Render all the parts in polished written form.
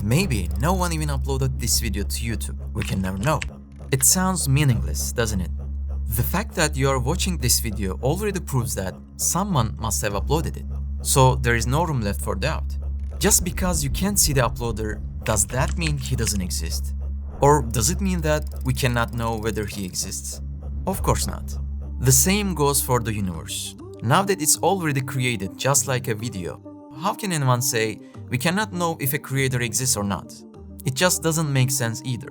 Maybe no one even uploaded this video to YouTube, we can never know. It sounds meaningless, doesn't it? The fact that you are watching this video already proves that someone must have uploaded it, so there is no room left for doubt. Just because you can't see the uploader, does that mean he doesn't exist? Or does it mean that we cannot know whether he exists? Of course not. The same goes for the universe. Now that it's already created just like a video, how can anyone say we cannot know if a creator exists or not? It just doesn't make sense either.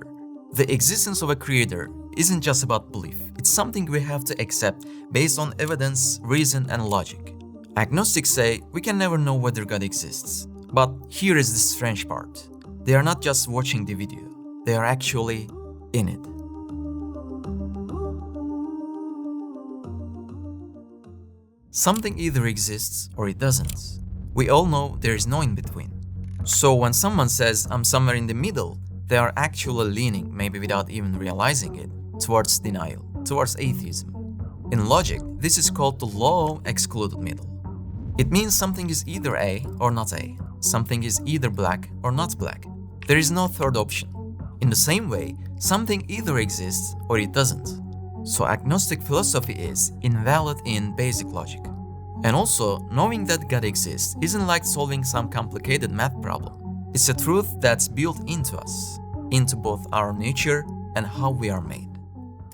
The existence of a creator isn't just about belief, it's something we have to accept based on evidence, reason, and logic. Agnostics say we can never know whether God exists. But here is the strange part. They are not just watching the video, they are actually in it. Something either exists or it doesn't. We all know there is no in between. So when someone says I'm somewhere in the middle, they are actually leaning, maybe without even realizing it, towards denial, towards atheism. In logic, this is called the law of excluded middle. It means something is either A or not A. Something is either black or not black. There is no third option. In the same way, something either exists or it doesn't. So agnostic philosophy is invalid in basic logic. And also, knowing that God exists isn't like solving some complicated math problem. It's a truth that's built into us, into both our nature and how we are made.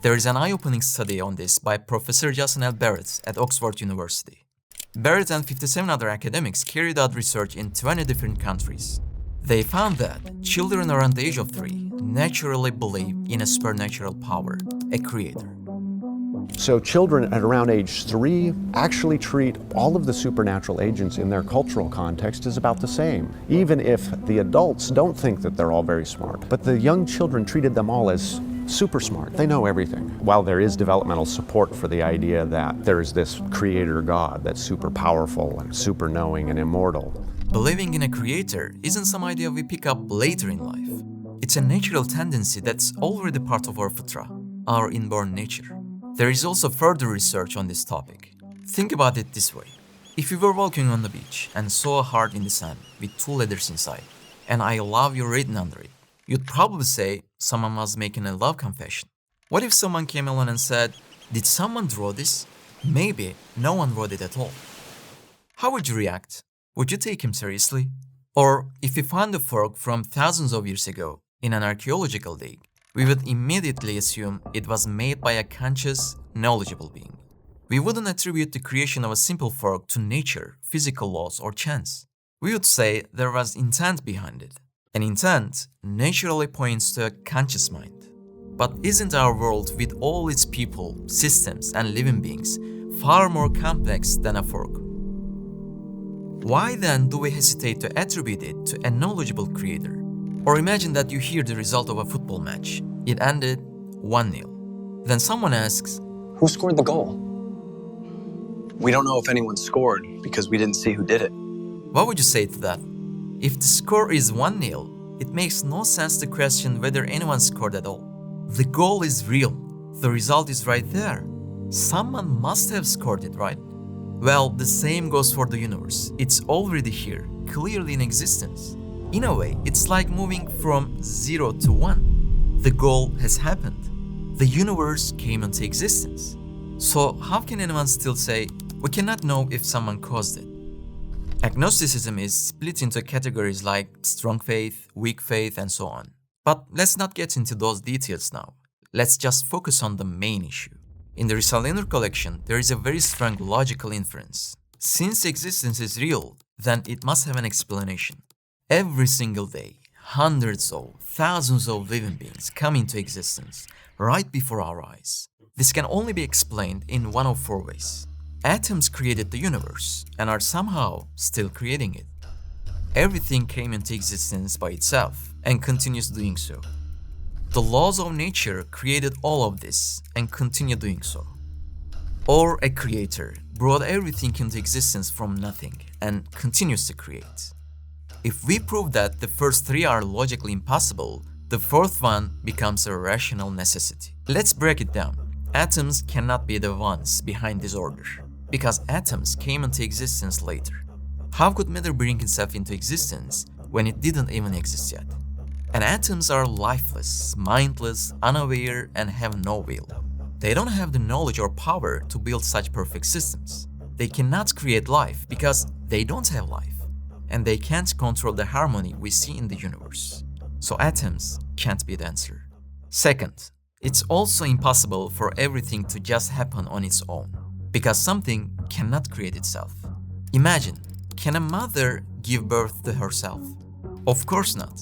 There is an eye-opening study on this by Professor Jason L. Barrett at Oxford University. Barrett and 57 other academics carried out research in 20 different countries. They found that children around the age of 3 naturally believe in a supernatural power, a creator. So children at around age 3 actually treat all of the supernatural agents in their cultural context as about the same, even if the adults don't think that they're all very smart. But the young children treated them all as super smart. They know everything. While there is developmental support for the idea that there is this creator God that's super powerful and super knowing and immortal. Believing in a creator isn't some idea we pick up later in life. It's a natural tendency that's already part of our Fitrah, our inborn nature. There is also further research on this topic. Think about it this way. If you were walking on the beach and saw a heart in the sand with 2 letters inside, and I love you written under it, you'd probably say someone was making a love confession. What if someone came along and said, did someone draw this? Maybe no one wrote it at all. How would you react? Would you take him seriously? Or if we found a fork from thousands of years ago in an archaeological dig, we would immediately assume it was made by a conscious, knowledgeable being. We wouldn't attribute the creation of a simple fork to nature, physical laws, or chance. We would say there was intent behind it. An intent naturally points to a conscious mind. But isn't our world, with all its people, systems, and living beings, far more complex than a fork? Why then do we hesitate to attribute it to a knowledgeable creator? Or imagine that you hear the result of a football match. It ended 1-0. Then someone asks, who scored the goal? We don't know if anyone scored because we didn't see who did it. What would you say to that? If the score is 1-0, it makes no sense to question whether anyone scored at all. The goal is real. The result is right there. Someone must have scored it, right? Well, the same goes for the universe. It's already here, clearly in existence. In a way, it's like moving from 0 to 1. The goal has happened. The universe came into existence. So how can anyone still say, we cannot know if someone caused it? Agnosticism is split into categories like strong faith, weak faith, and so on. But let's not get into those details now. Let's just focus on the main issue. In the Risale-i collection, there is a very strong logical inference. Since existence is real, then it must have an explanation. Every single day, hundreds of thousands of living beings come into existence right before our eyes. This can only be explained in one of 4 ways. Atoms created the universe and are somehow still creating it. Everything came into existence by itself and continues doing so. The laws of nature created all of this and continue doing so. Or a creator brought everything into existence from nothing and continues to create. If we prove that the first 3 are logically impossible, the 4th one becomes a rational necessity. Let's break it down. Atoms cannot be the ones behind this order, because atoms came into existence later. How could matter bring itself into existence when it didn't even exist yet. And atoms are lifeless, mindless, unaware, and have no will. They don't have the knowledge or power to build such perfect systems. They cannot create life because they don't have life. And they can't control the harmony we see in the universe. So atoms can't be the answer. Second, it's also impossible for everything to just happen on its own, because something cannot create itself. Imagine, can a mother give birth to herself? Of course not.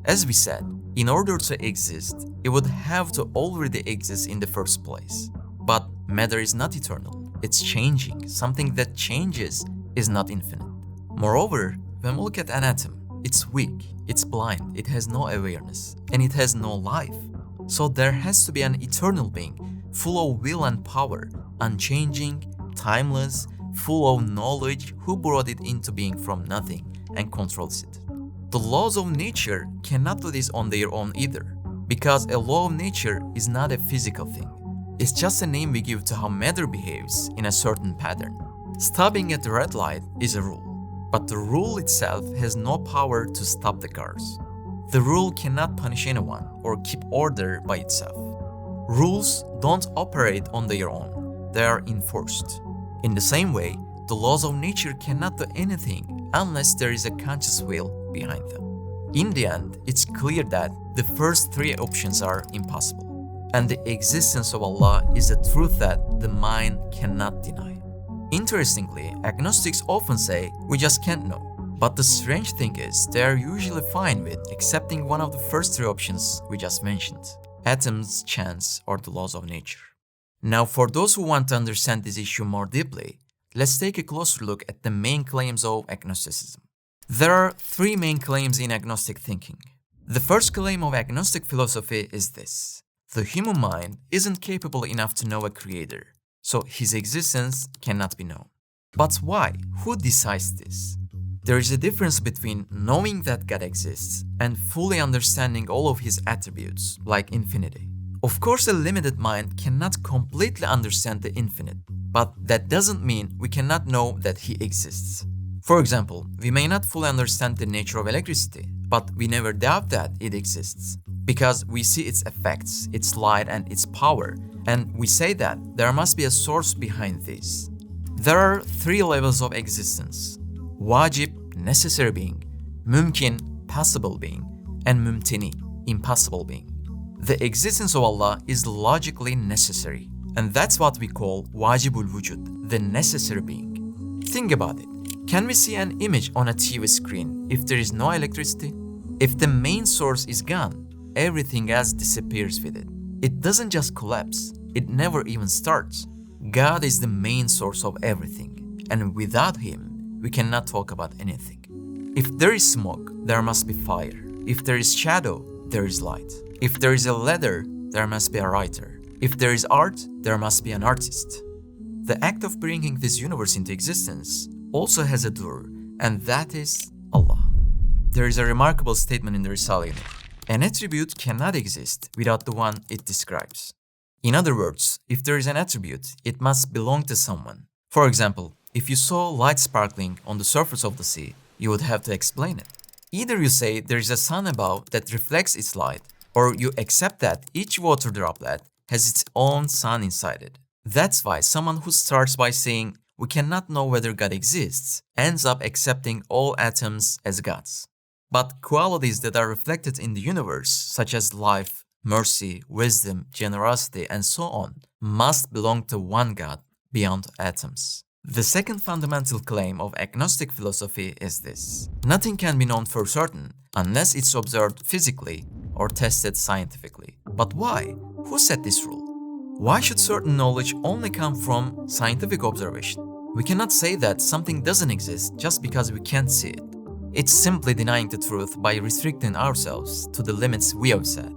As we said, in order to exist, it would have to already exist in the first place. But matter is not eternal. It's changing. Something that changes is not infinite. Moreover, when we look at an atom, it's weak, it's blind, it has no awareness, and it has no life. So there has to be an eternal being, full of will and power, unchanging, timeless, full of knowledge, who brought it into being from nothing and controls it. The laws of nature cannot do this on their own either, because a law of nature is not a physical thing. It's just a name we give to how matter behaves in a certain pattern. Stopping at the red light is a rule, but the rule itself has no power to stop the cars. The rule cannot punish anyone or keep order by itself. Rules don't operate on their own, they are enforced. In the same way, the laws of nature cannot do anything unless there is a conscious will behind them. In the end, it's clear that the first three options are impossible, and the existence of Allah is a truth that the mind cannot deny. Interestingly, agnostics often say, we just can't know. But the strange thing is, they are usually fine with accepting one of the first three options we just mentioned: atoms, chance, or the laws of nature. Now, for those who want to understand this issue more deeply, let's take a closer look at the main claims of agnosticism. There are three main claims in agnostic thinking. The first claim of agnostic philosophy is this: the human mind isn't capable enough to know a creator, so his existence cannot be known. But why? Who decides this? There is a difference between knowing that God exists and fully understanding all of his attributes, like infinity. Of course, a limited mind cannot completely understand the infinite, but that doesn't mean we cannot know that he exists. For example, we may not fully understand the nature of electricity, but we never doubt that it exists, because we see its effects, its light and its power, and we say that there must be a source behind this. There are three levels of existence: wajib, necessary being; mumkin, possible being; and mumtini, impossible being. The existence of Allah is logically necessary, and that's what we call wajibul wujud, the necessary being. Think about it. Can we see an image on a TV screen if there is no electricity? If the main source is gone, everything else disappears with it. It doesn't just collapse, it never even starts. God is the main source of everything, and without him, we cannot talk about anything. If there is smoke, there must be fire. If there is shadow, there is light. If there is a letter, there must be a writer. If there is art, there must be an artist. The act of bringing this universe into existence also has a doer, and that is Allah. There is a remarkable statement in the Risale. An attribute cannot exist without the one it describes. In other words, if there is an attribute, it must belong to someone. For example, if you saw light sparkling on the surface of the sea, you would have to explain it. Either you say there is a sun above that reflects its light, or you accept that each water droplet has its own sun inside it. That's why someone who starts by saying, we cannot know whether God exists, ends up accepting all atoms as gods. But qualities that are reflected in the universe, such as life, mercy, wisdom, generosity, and so on, must belong to one God beyond atoms. The second fundamental claim of agnostic philosophy is this: nothing can be known for certain unless it's observed physically or tested scientifically. But why? Who set this rule? Why should certain knowledge only come from scientific observation? We cannot say that something doesn't exist just because we can't see it. It's simply denying the truth by restricting ourselves to the limits we have set.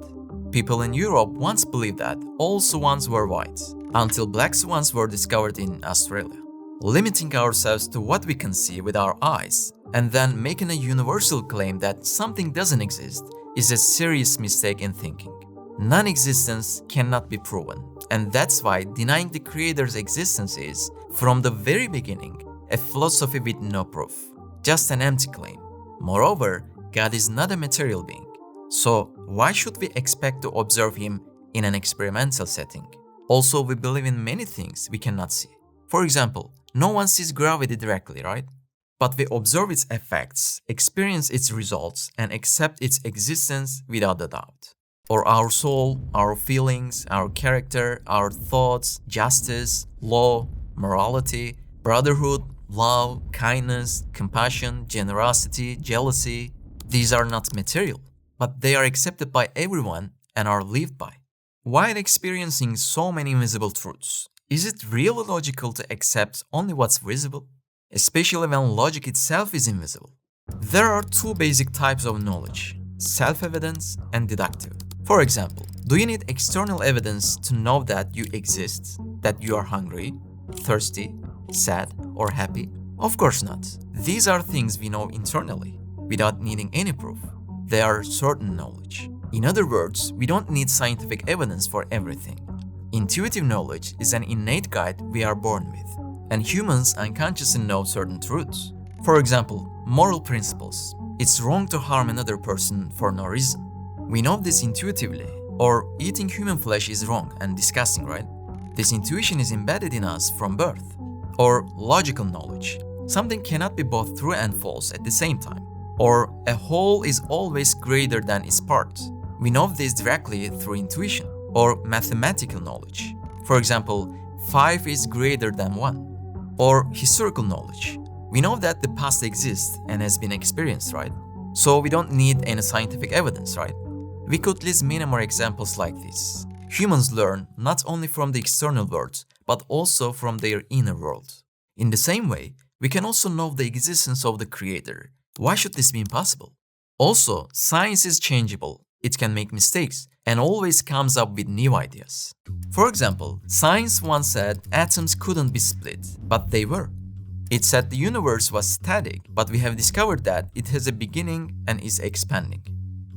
People in Europe once believed that all swans were white, until black swans were discovered in Australia. Limiting ourselves to what we can see with our eyes, and then making a universal claim that something doesn't exist, is a serious mistake in thinking. Non-existence cannot be proven, and that's why denying the Creator's existence is, from the very beginning, a philosophy with no proof, just an empty claim. Moreover, God is not a material being. So why should we expect to observe him in an experimental setting? Also, we believe in many things we cannot see. For example, no one sees gravity directly, right? But we observe its effects, experience its results, and accept its existence without a doubt. Or our soul, our feelings, our character, our thoughts, justice, law, morality, brotherhood, love, kindness, compassion, generosity, jealousy. These are not material, but they are accepted by everyone and are lived by. While experiencing so many invisible truths, is it really logical to accept only what's visible? Especially when logic itself is invisible. There are two basic types of knowledge: self-evidence and deductive. For example, do you need external evidence to know that you exist, that you are hungry, thirsty, sad, or happy? Of course not. These are things we know internally, without needing any proof. They are certain knowledge. In other words, we don't need scientific evidence for everything. Intuitive knowledge is an innate guide we are born with, and humans unconsciously know certain truths. For example, moral principles. It's wrong to harm another person for no reason. We know this intuitively. Or eating human flesh is wrong and disgusting, right? This intuition is embedded in us from birth. Or logical knowledge. Something cannot be both true and false at the same time. Or a whole is always greater than its parts. We know this directly through intuition. Or mathematical knowledge. For example, 5 is greater than 1. Or historical knowledge. We know that the past exists and has been experienced, right? So we don't need any scientific evidence, right? We could list many more examples like this. Humans learn not only from the external world, but also from their inner world. In the same way, we can also know the existence of the Creator. Why should this be impossible? Also, science is changeable. It can make mistakes and always comes up with new ideas. For example, science once said atoms couldn't be split, but they were. It said the universe was static, but we have discovered that it has a beginning and is expanding.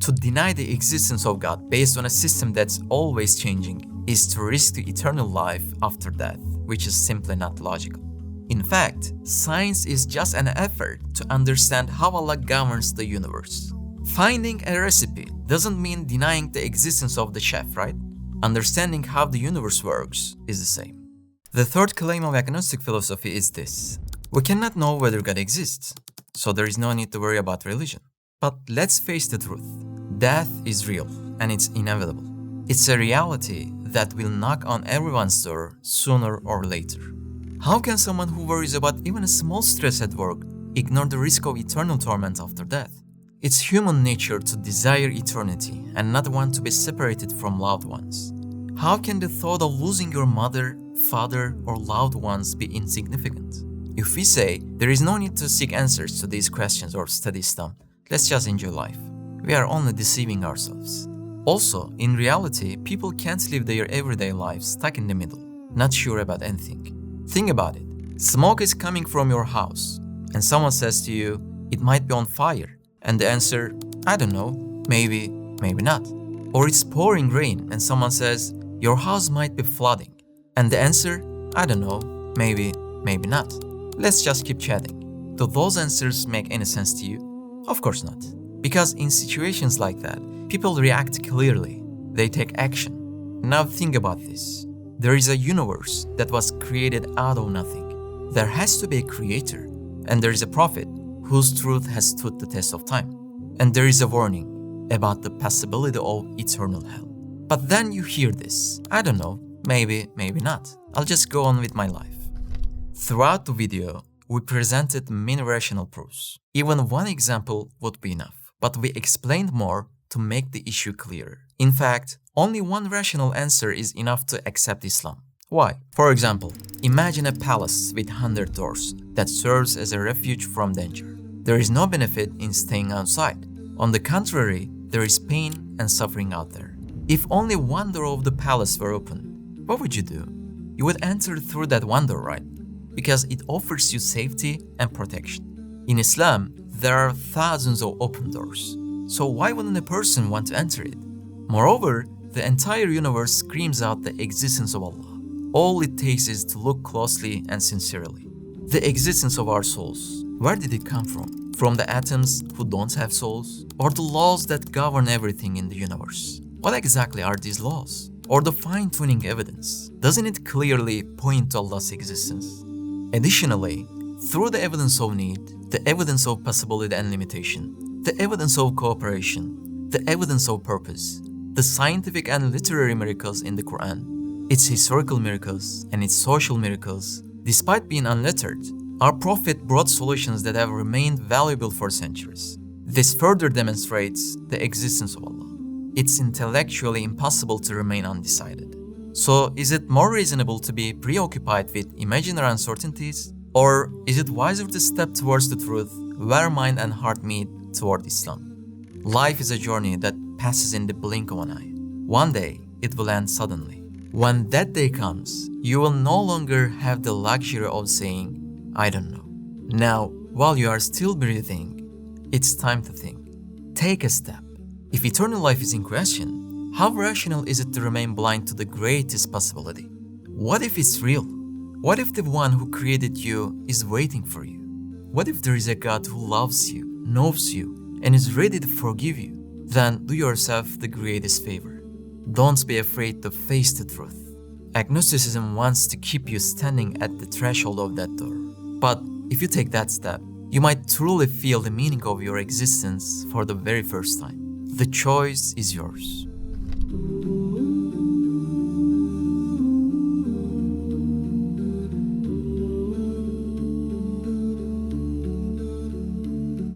To deny the existence of God based on a system that's always changing is to risk the eternal life after death, which is simply not logical. In fact, science is just an effort to understand how Allah governs the universe. Finding a recipe doesn't mean denying the existence of the chef, right? Understanding how the universe works is the same. The third claim of agnostic philosophy is this: we cannot know whether God exists, so there is no need to worry about religion. But let's face the truth. Death is real and it's inevitable. It's a reality that will knock on everyone's door sooner or later. How can someone who worries about even a small stress at work ignore the risk of eternal torment after death? It's human nature to desire eternity and not want to be separated from loved ones. How can the thought of losing your mother, father, or loved ones be insignificant? If we say there is no need to seek answers to these questions or study Islam, let's just enjoy life, we are only deceiving ourselves. Also, in reality, people can't live their everyday lives stuck in the middle, not sure about anything. Think about it. Smoke is coming from your house, and someone says to you, it might be on fire. And the answer, I don't know, maybe, maybe not. Or it's pouring rain, and someone says, your house might be flooding. And the answer, I don't know, maybe, maybe not. Let's just keep chatting. Do those answers make any sense to you? Of course not. Because in situations like that, people react clearly. They take action. Now think about this. There is a universe that was created out of nothing. There has to be a creator. And there is a prophet whose truth has stood the test of time. And there is a warning about the possibility of eternal hell. But then you hear this. I don't know, maybe, maybe not. I'll just go on with my life. Throughout the video, we presented many rational proofs. Even one example would be enough. But we explained more to make the issue clearer. In fact, only one rational answer is enough to accept Islam. Why? For example, imagine a palace with 100 doors that serves as a refuge from danger. There is no benefit in staying outside. On the contrary, there is pain and suffering out there. If only one door of the palace were open, what would you do? You would enter through that one door, right? Because it offers you safety and protection. In Islam, there are thousands of open doors. So why wouldn't a person want to enter it? Moreover, the entire universe screams out the existence of Allah. All it takes is to look closely and sincerely. The existence of our souls, where did it come from? From the atoms who don't have souls, or the laws that govern everything in the universe? What exactly are these laws? Or the fine-tuning evidence? Doesn't it clearly point to Allah's existence? Additionally, through the evidence of need, the evidence of possibility and limitation, the evidence of cooperation, the evidence of purpose, the scientific and literary miracles in the Quran, its historical miracles and its social miracles, despite being unlettered, our Prophet brought solutions that have remained valuable for centuries. This further demonstrates the existence of Allah. It's intellectually impossible to remain undecided. So, is it more reasonable to be preoccupied with imaginary uncertainties? Or is it wiser to step towards the truth where mind and heart meet toward Islam? Life is a journey that passes in the blink of an eye. One day, it will end suddenly. When that day comes, you will no longer have the luxury of saying, I don't know. Now, while you are still breathing, it's time to think. Take a step. If eternal life is in question, how rational is it to remain blind to the greatest possibility? What if it's real? What if the one who created you is waiting for you? What if there is a God who loves you, knows you, and is ready to forgive you? Then do yourself the greatest favor. Don't be afraid to face the truth. Agnosticism wants to keep you standing at the threshold of that door. But if you take that step, you might truly feel the meaning of your existence for the very first time. The choice is yours.